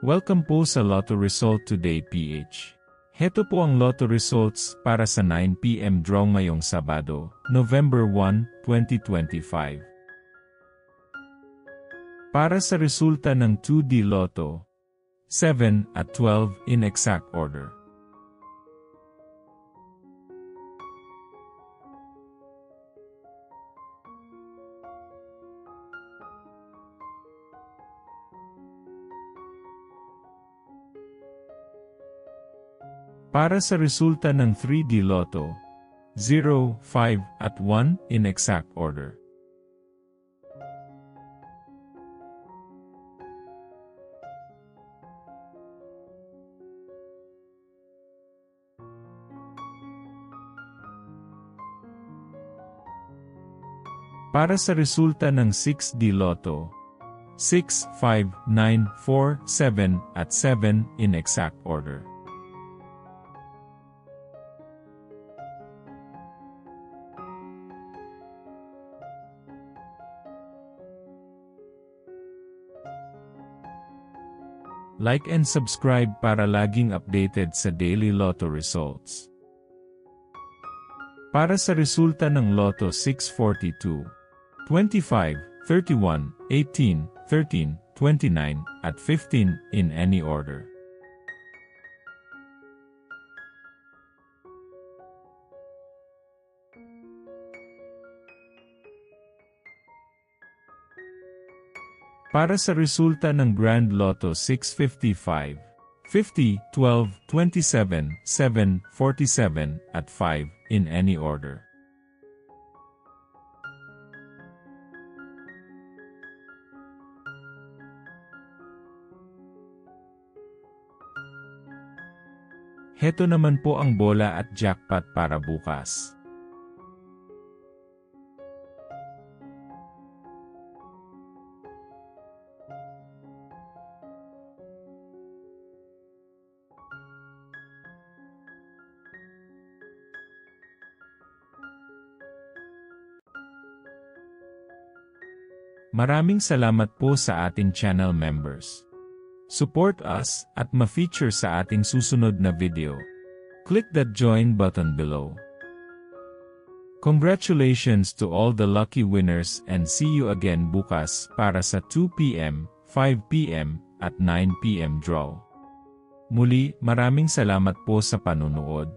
Welcome po sa Lotto Result Today PH. Heto po ang Lotto Results para sa 9 PM draw ngayong Sabado, November 1, 2025. Para sa resulta ng 2D Lotto, 7 at 12 in exact order. Para sa resulta ng 3D Lotto, 0, 5, at 1 in exact order. Para sa resulta ng 6D Lotto, 6, 5, 9, 4, 7, at 7 in exact order. Like and subscribe para laging updated sa daily Lotto results. Para sa resulta ng Lotto 642, 25, 31, 18, 13, 29, at 15 in any order. Para sa resulta ng Grand Lotto 655, 50, 12, 27, 7, 47, at 5 in any order. Heto naman po ang bola at jackpot para bukas. Maraming salamat po sa ating channel members. Support us at ma-feature sa ating susunod na video. Click that join button below. Congratulations to all the lucky winners and see you again bukas para sa 2 PM, 5 PM, at 9 PM draw. Muli, maraming salamat po sa panunood.